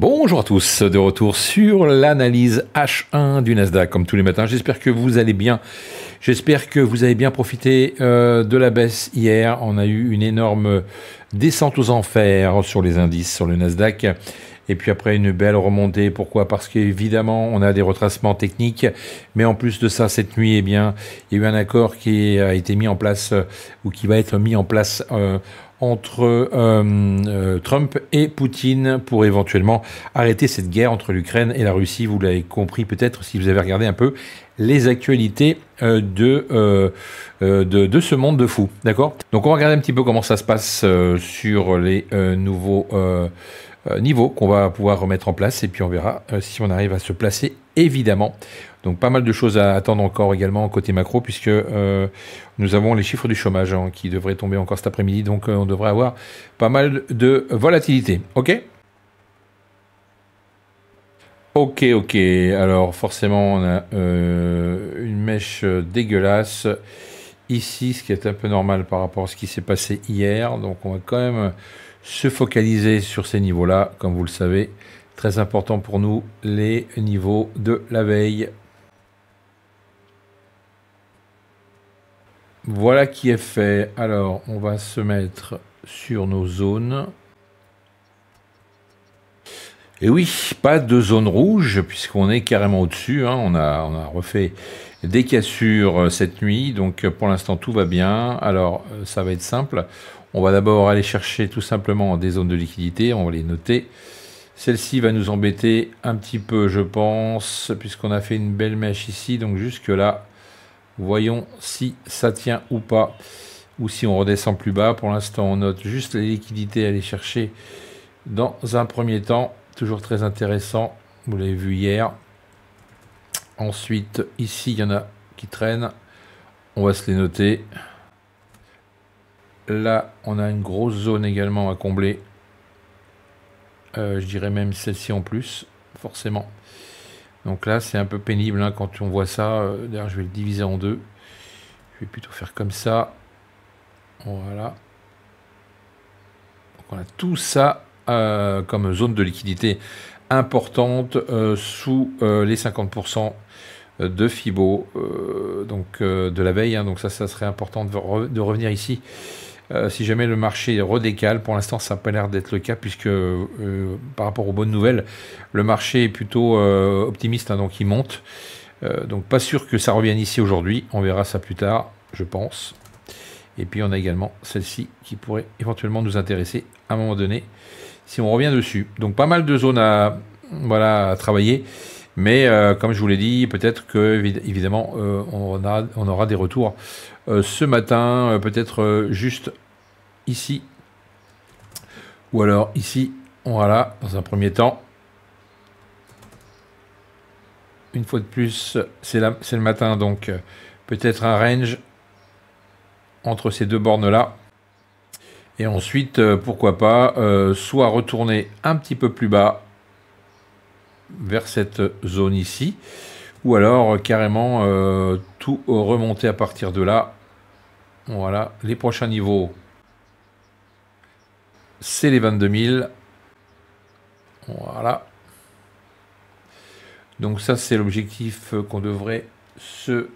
Bonjour à tous, de retour sur l'analyse H1 du Nasdaq, comme tous les matins. J'espère que vous allez bien. J'espère que vous avez bien profité de la baisse hier. On a eu une énorme descente aux enfers sur les indices, sur le Nasdaq. Et puis après, une belle remontée. Pourquoi? Parce qu'évidemment, on a des retracements techniques. Mais en plus de ça, cette nuit, eh bien, il y a eu un accord qui a été mis en place, ou qui va être mis en place entre Trump et Poutine pour éventuellement arrêter cette guerre entre l'Ukraine et la Russie. Vous l'avez compris peut-être si vous avez regardé un peu les actualités de ce monde de fous. D'accord? Donc on va regarder un petit peu comment ça se passe sur les nouveaux niveaux qu'on va pouvoir remettre en place et puis on verra si on arrive à se placer évidemment. Donc pas mal de choses à attendre encore également côté macro puisque nous avons les chiffres du chômage qui devraient tomber encore cet après-midi. Donc on devrait avoir pas mal de volatilité. Ok? Ok. Alors forcément on a une mèche dégueulasse ici, ce qui est un peu normal par rapport à ce qui s'est passé hier. Donc on va quand même se focaliser sur ces niveaux-là, comme vous le savez. Très important pour nous, les niveaux de la veille. Voilà qui est fait. Alors, on va se mettre sur nos zones. Et oui, pas de zone rouge, puisqu'on est carrément au-dessus. On a refait des cassures cette nuit, donc pour l'instant tout va bien. Alors, ça va être simple. On va d'abord aller chercher tout simplement des zones de liquidité, on va les noter. Celle-ci va nous embêter un petit peu, je pense, puisqu'on a fait une belle mèche ici, donc jusque-là, voyons si ça tient ou pas, ou si on redescend plus bas. Pour l'instant, on note juste les liquidités à aller chercher dans un premier temps. Toujours très intéressant, vous l'avez vu hier. Ensuite, ici, il y en a qui traînent. On va se les noter. Là, on a une grosse zone également à combler. Je dirais même celle-ci en plus, forcément. Donc là, c'est un peu pénible quand on voit ça. D'ailleurs, je vais le diviser en deux. Je vais plutôt faire comme ça. Voilà. Donc on a tout ça comme zone de liquidité importante sous les 50% de Fibo, donc de la veille. Donc ça serait important de revenir ici. Si jamais le marché redécale, pour l'instant ça n'a pas l'air d'être le cas puisque par rapport aux bonnes nouvelles, le marché est plutôt optimiste, donc il monte. Donc pas sûr que ça revienne ici aujourd'hui, on verra ça plus tard, je pense. Et puis on a également celle-ci qui pourrait éventuellement nous intéresser à un moment donné, si on revient dessus. Donc pas mal de zones à travailler. Mais comme je vous l'ai dit, peut-être que évidemment on aura des retours ce matin, peut-être juste ici, ou alors ici, voilà, dans un premier temps. Une fois de plus, c'est le matin, donc peut-être un range entre ces deux bornes-là. Et ensuite, pourquoi pas, soit retourner un petit peu plus bas, vers cette zone ici, ou alors carrément tout remonter à partir de là. Voilà, les prochains niveaux, c'est les 22 000. Voilà. Donc ça, c'est l'objectif qu'on devrait se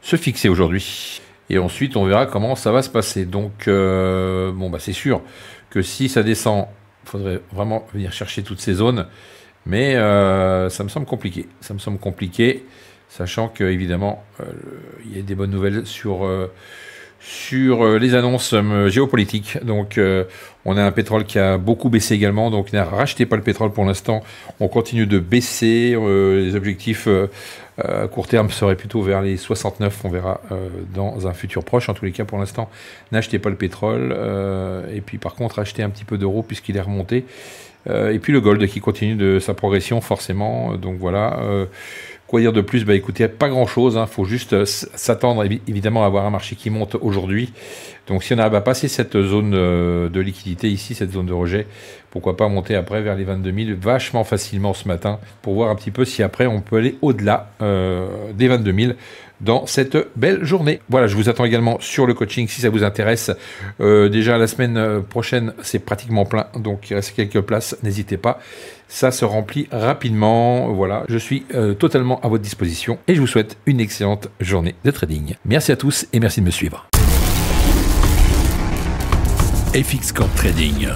fixer aujourd'hui. Et ensuite, on verra comment ça va se passer. Donc, c'est sûr que si ça descend, il faudrait vraiment venir chercher toutes ces zones. Mais ça me semble compliqué. Ça me semble compliqué, sachant qu'évidemment, il y a des bonnes nouvelles sur les annonces géopolitiques. Donc, on a un pétrole qui a beaucoup baissé également. Donc, ne rachetez pas le pétrole pour l'instant. On continue de baisser. Les objectifs à court terme seraient plutôt vers les 69. On verra dans un futur proche. En tous les cas, pour l'instant, n'achetez pas le pétrole. Et puis, par contre, achetez un petit peu d'euros puisqu'il est remonté. Et puis le gold qui continue de sa progression forcément. Donc voilà. Quoi dire de plus? Écoutez, pas grand chose. Faut juste s'attendre évidemment à avoir un marché qui monte aujourd'hui. Donc si on arrive à passer cette zone de liquidité ici, cette zone de rejet, pourquoi pas monter après vers les 22 000 vachement facilement ce matin pour voir un petit peu si après on peut aller au-delà des 22 000 dans cette belle journée. Voilà, je vous attends également sur le coaching si ça vous intéresse. Déjà la semaine prochaine, c'est pratiquement plein, donc il reste quelques places, n'hésitez pas. Ça se remplit rapidement. Voilà, je suis totalement à votre disposition et je vous souhaite une excellente journée de trading. Merci à tous et merci de me suivre. FX Corp Trading.